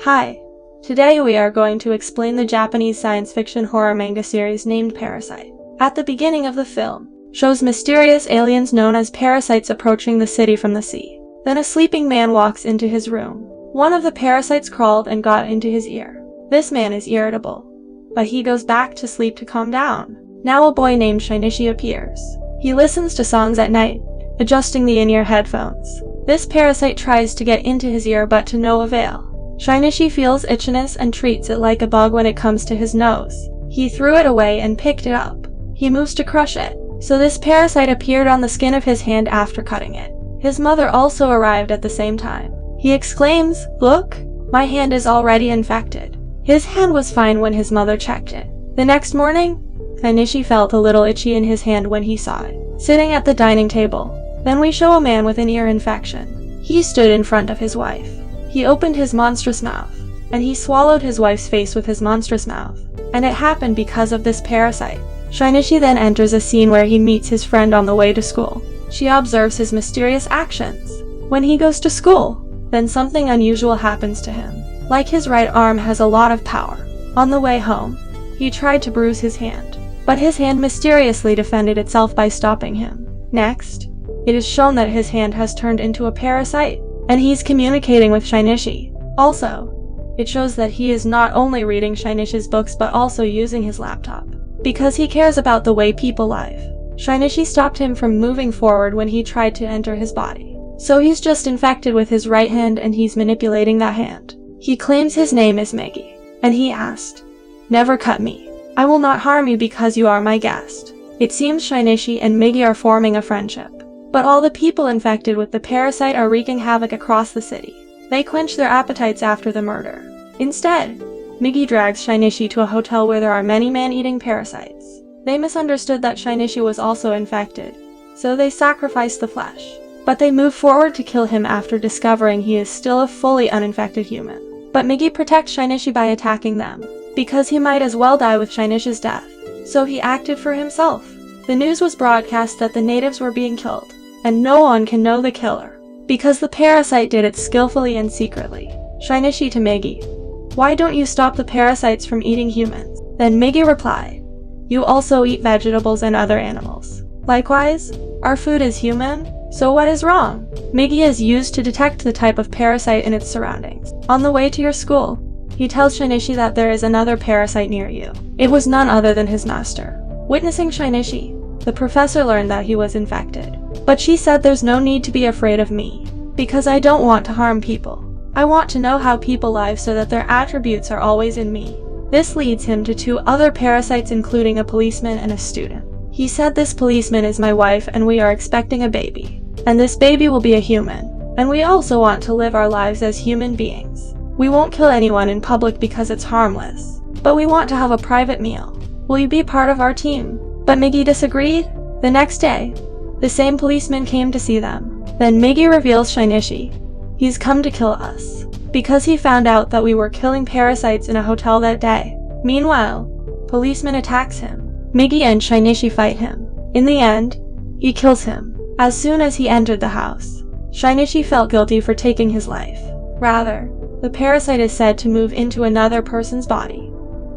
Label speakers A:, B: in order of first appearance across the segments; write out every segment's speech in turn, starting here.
A: Hi! Today we are going to explain the Japanese science fiction horror manga series named Parasyte. At the beginning of the film, shows mysterious aliens known as parasites approaching the city from the sea. Then a sleeping man walks into his room. One of the parasites crawled and got into his ear. This man is irritable, but he goes back to sleep to calm down. Now a boy named Shinichi appears. He listens to songs at night, adjusting the in-ear headphones. This parasite tries to get into his ear but to no avail. Shinichi feels itchiness and treats it like a bug when it comes to his nose. He threw it away and picked it up. He moves to crush it. So this parasite appeared on the skin of his hand after cutting it. His mother also arrived at the same time. He exclaims, "Look, my hand is already infected." His hand was fine when his mother checked it. The next morning, Shinichi felt a little itchy in his hand when he saw it, sitting at the dining table. Then we show a man with an ear infection. He stood in front of his wife. He opened his monstrous mouth, and he swallowed his wife's face with his monstrous mouth. And it happened because of this parasite. Shinichi then enters a scene where he meets his friend on the way to school. She observes his mysterious actions. When he goes to school, then something unusual happens to him. Like his right arm has a lot of power. On the way home, he tried to bruise his hand, but his hand mysteriously defended itself by stopping him. Next, it is shown that his hand has turned into a parasite, and he's communicating with Shinichi. Also, it shows that he is not only reading Shinichi's books but also using his laptop, because he cares about the way people live. Shinichi stopped him from moving forward when he tried to enter his body. So he's just infected with his right hand and he's manipulating that hand. He claims his name is Migi, and he asked, "Never cut me. I will not harm you because you are my guest." It seems Shinichi and Migi are forming a friendship. But all the people infected with the parasite are wreaking havoc across the city. They quench their appetites after the murder. Instead, Migi drags Shinichi to a hotel where there are many man-eating parasites. They misunderstood that Shinichi was also infected, so they sacrifice the flesh. But they move forward to kill him after discovering he is still a fully uninfected human. But Migi protects Shinichi by attacking them, because he might as well die with Shinichi's death. So he acted for himself. The news was broadcast that the natives were being killed, and no one can know the killer, because the parasite did it skillfully and secretly. Shinichi to Migi, "Why don't you stop the parasites from eating humans?" Then Migi replied, "You also eat vegetables and other animals. Likewise, our food is human, so what is wrong?" Migi is used to detect the type of parasite in its surroundings. On the way to your school, he tells Shinichi that there is another parasite near you. It was none other than his master. Witnessing Shinichi, the professor learned that he was infected. But she said, "There's no need to be afraid of me, because I don't want to harm people. I want to know how people live so that their attributes are always in me." This leads him to two other parasites, including a policeman and a student. He said, "This policeman is my wife and we are expecting a baby. And this baby will be a human. And we also want to live our lives as human beings. We won't kill anyone in public because it's harmless. But we want to have a private meal. Will you be part of our team?" But Migi disagreed. The next day, the same policeman came to see them. Then Migi reveals Shinichi. "He's come to kill us, because he found out that we were killing parasites in a hotel that day." Meanwhile, policeman attacks him. Migi and Shinichi fight him. In the end, he kills him. As soon as he entered the house, Shinichi felt guilty for taking his life. Rather, the parasite is said to move into another person's body,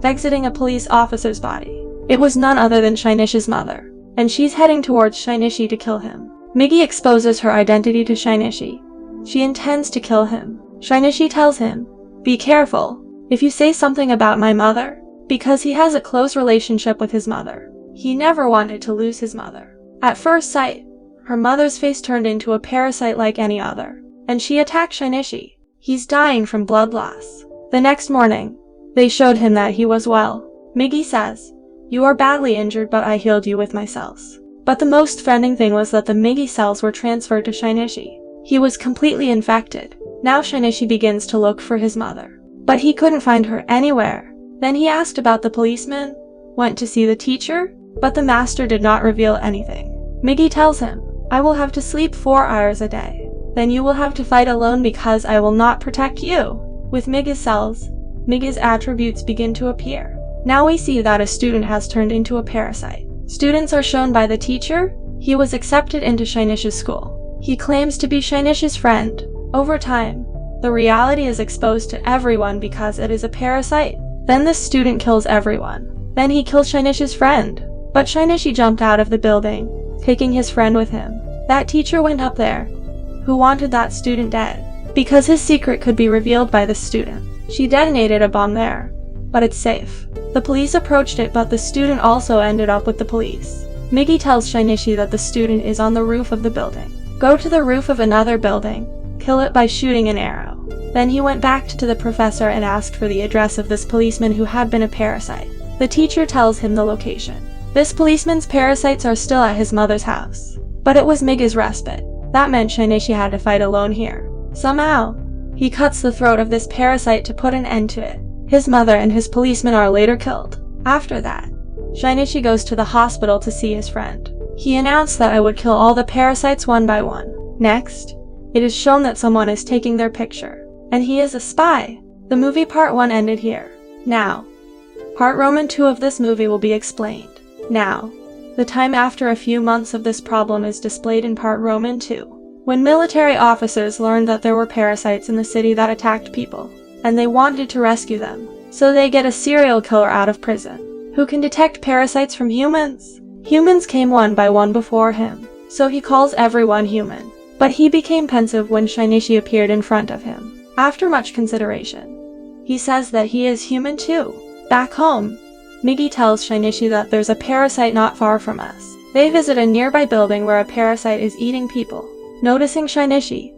A: exiting a police officer's body. It was none other than Shinichi's mother, and she's heading towards Shinichi to kill him. Migi exposes her identity to Shinichi. She intends to kill him. Shinichi tells him, "Be careful if you say something about my mother," because he has a close relationship with his mother. He never wanted to lose his mother. At first sight, her mother's face turned into a parasite like any other, and she attacked Shinichi. He's dying from blood loss. The next morning, they showed him that he was well. Migi says, "You are badly injured but I healed you with my cells." But the most offending thing was that the Migi cells were transferred to Shinichi. He was completely infected. Now Shinichi begins to look for his mother, but he couldn't find her anywhere. Then he asked about the policeman, went to see the teacher, but the master did not reveal anything. Migi tells him, "I will have to sleep 4 hours a day. Then you will have to fight alone because I will not protect you." With Migi's cells, Migi's attributes begin to appear. Now we see that a student has turned into a parasite. Students are shown by the teacher. He was accepted into Shinichi's school. He claims to be Shinichi's friend. Over time, The reality is exposed to everyone because it is a parasite. Then this student kills everyone. Then he kills Shinishi's friend. But Shinichi jumped out of the building, taking his friend with him. That teacher went up there, who wanted that student dead, because his secret could be revealed by the student. She detonated a bomb there, but it's safe. The police approached it, but the student also ended up with the police. Migi tells Shinichi that the student is on the roof of the building. Go to the roof of another building, kill it by shooting an arrow. Then he went back to the professor and asked for the address of this policeman who had been a parasite. The teacher tells him the location. This policeman's parasites are still at his mother's house. But it was Migi's respite. That meant Shinichi had to fight alone here. Somehow, he cuts the throat of this parasite to put an end to it. His mother and his policeman are later killed. After that, Shinichi goes to the hospital to see his friend. He announced that I would kill all the parasites one by one. Next, it is shown that someone is taking their picture, and he is a spy. The movie part 1 ended here. Now, part Roman 2 of this movie will be explained. Now, the time after a few months of this problem is displayed in part Roman 2. When military officers learned that there were parasites in the city that attacked people, and they wanted to rescue them, so they get a serial killer out of prison, who can detect parasites from humans. Humans came one by one before him, so he calls everyone human. But he became pensive when Shinichi appeared in front of him. After much consideration, he says that he is human too. Back home, Migi tells Shinichi that there's a parasite not far from us. They visit a nearby building where a parasite is eating people. Noticing Shinichi,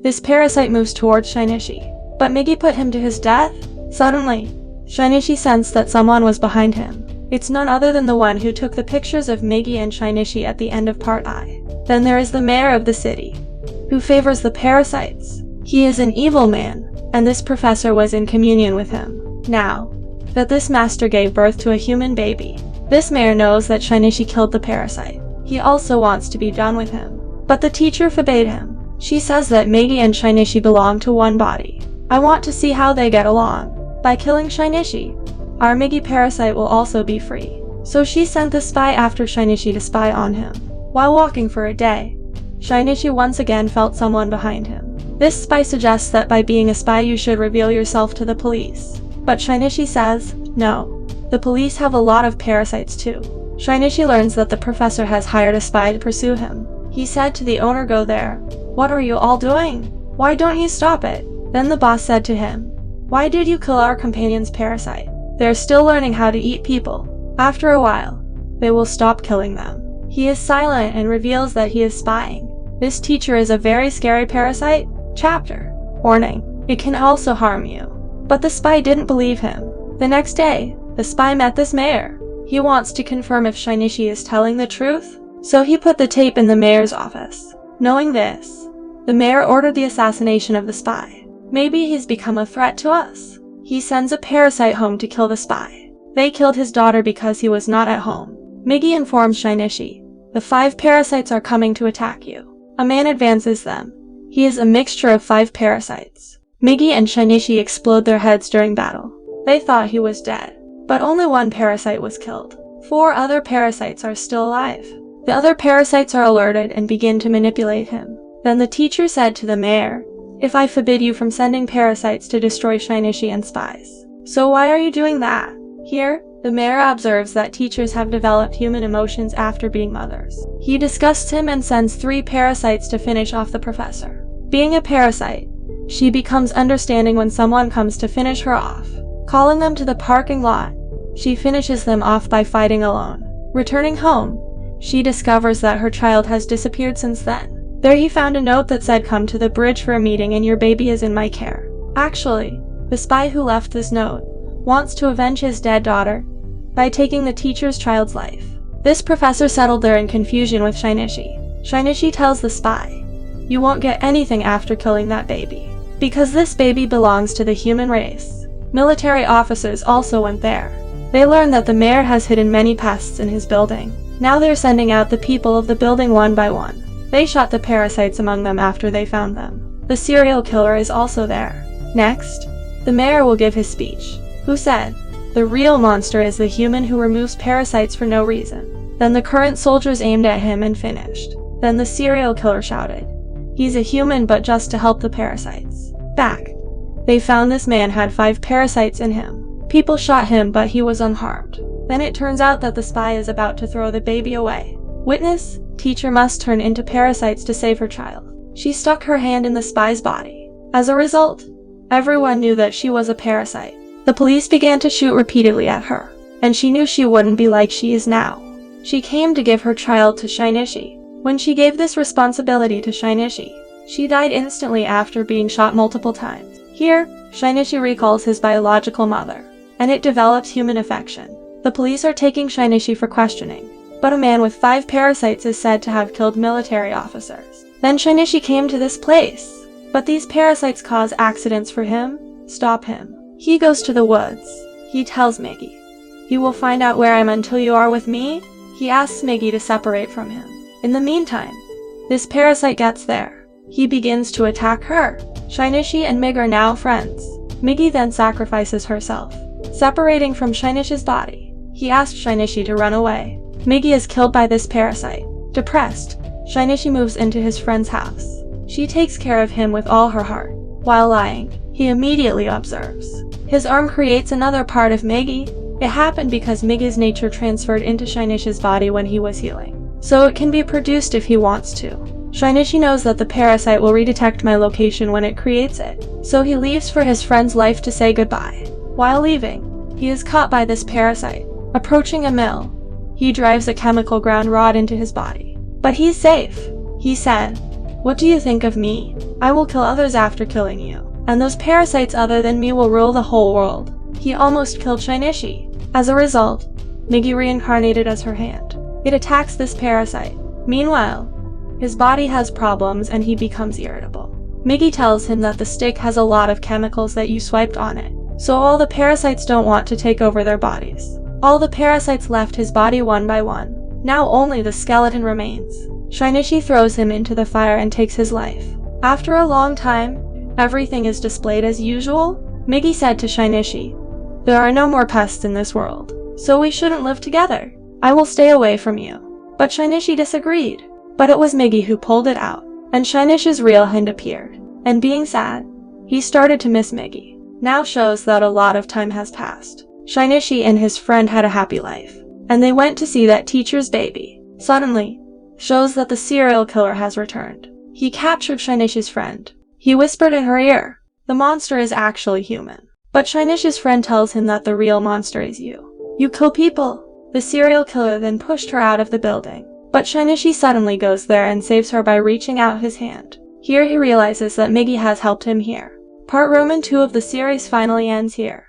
A: this parasite moves towards Shinichi, but Migi put him to his death. Suddenly, Shinichi sensed that someone was behind him. It's none other than the one who took the pictures of Migi and Shinichi at the end of part I. Then there is the mayor of the city, who favors the parasites. He is an evil man, and this professor was in communion with him. Now that this master gave birth to a human baby, this mayor knows that Shinichi killed the parasite. He also wants to be done with him, but the teacher forbade him. She says that Migi and Shinichi belong to one body. I want to see how they get along. By killing Shinichi, our Migi parasite will also be free. So she sent the spy after Shinichi to spy on him. While walking for a day, Shinichi once again felt someone behind him. This spy suggests that by being a spy you should reveal yourself to the police. But Shinichi says, no. The police have a lot of parasites too. Shinichi learns that the professor has hired a spy to pursue him. He said to the owner, go there. What are you all doing? Why don't you stop it? Then the boss said to him, why did you kill our companion's parasite? They're still learning how to eat people. After a while, they will stop killing them. He is silent and reveals that he is spying. This teacher is a very scary parasite. Chapter. Warning. It can also harm you. But the spy didn't believe him. The next day, the spy met this mayor. He wants to confirm if Shinichi is telling the truth, so he put the tape in the mayor's office. Knowing this, the mayor ordered the assassination of the spy. Maybe he's become a threat to us. He sends a parasite home to kill the spy. They killed his daughter because he was not at home. Migi informs Shinichi, the 5 parasites are coming to attack you. A man advances them. He is a mixture of 5 parasites. Migi and Shinichi explode their heads during battle. They thought he was dead, but only 1 parasite was killed. 4 other parasites are still alive. The other parasites are alerted and begin to manipulate him. Then the teacher said to the mayor, if I forbid you from sending parasites to destroy Shinichi and spies, so why are you doing that? Here, the mayor observes that teachers have developed human emotions after being mothers. He disgusts him and sends 3 parasites to finish off the professor. Being a parasite, she becomes understanding when someone comes to finish her off. Calling them to the parking lot, she finishes them off by fighting alone. Returning home, she discovers that her child has disappeared since then. There he found a note that said, come to the bridge for a meeting and your baby is in my care. Actually, the spy who left this note wants to avenge his dead daughter by taking the teacher's child's life. This professor settled there in confusion with Shinichi. Shinichi tells the spy, you won't get anything after killing that baby, because this baby belongs to the human race. Military officers also went there. They learned that the mayor has hidden many pests in his building. Now they're sending out the people of the building one by one. They shot the parasites among them after they found them. The serial killer is also there. Next, the mayor will give his speech, who said, the real monster is the human who removes parasites for no reason. Then the current soldiers aimed at him and finished. Then the serial killer shouted, he's a human but just to help the parasites. back, they found this man had 5 parasites in him. People shot him, but he was unharmed. Then it turns out that the spy is about to throw the baby away. Witness, teacher must turn into parasites to save her child. She stuck her hand in the spy's body. As a result, everyone knew that she was a parasite. The police began to shoot repeatedly at her, and she knew she wouldn't be like she is now. She came to give her child to Shinichi. When she gave this responsibility to Shinichi, she died instantly after being shot multiple times. Here, Shinichi recalls his biological mother, and it develops human affection. The police are taking Shinichi for questioning, but a man with 5 parasites is said to have killed military officers. Then Shinichi came to this place, but these parasites cause accidents for him, stop him. He goes to the woods. He tells Migi, "You will find out where I am until you are with me." He asks Migi to separate from him. In the meantime, this parasite gets there. He begins to attack her. Shinichi and Migi are now friends. Migi then sacrifices herself, separating from Shinichi's body. He asks Shinichi to run away. Migi is killed by this parasite. Depressed, Shinichi moves into his friend's house. She takes care of him with all her heart. While lying, he immediately observes his arm creates another part of Migi. It happened because Migi's nature transferred into Shinichi's body when he was healing, so it can be produced if he wants to. Shinichi knows that the parasite will redetect my location when it creates it, so he leaves for his friend's life to say goodbye. While leaving, he is caught by this parasite. Approaching a mill, he drives a chemical ground rod into his body. But he's safe. He said, "What do you think of me? I will kill others after killing you, and those parasites other than me will rule the whole world." He almost killed Shinichi. As a result, Migi reincarnated as her hand. It attacks this parasite. Meanwhile, his body has problems and he becomes irritable. Migi tells him that the stick has a lot of chemicals that you swiped on it, so all the parasites don't want to take over their bodies. All the parasites left his body one by one. Now only the skeleton remains. Shinichi throws him into the fire and takes his life. After a long time, everything is displayed as usual. Migi said to Shinichi, "There are no more pests in this world, so we shouldn't live together. I will stay away from you." But Shinichi disagreed. But it was Migi who pulled it out, and Shinichi's real hand appeared. And being sad, he started to miss Migi. Now shows that a lot of time has passed. Shinichi and his friend had a happy life, and they went to see that teacher's baby. Suddenly, shows that the serial killer has returned. He captured Shinichi's friend. He whispered in her ear, "The monster is actually human." But Shinichi's friend tells him that the real monster is you. "You kill people." The serial killer then pushed her out of the building. But Shinichi suddenly goes there and saves her by reaching out his hand. Here he realizes that Migi has helped him here. Part Roman 2 of the series finally ends here.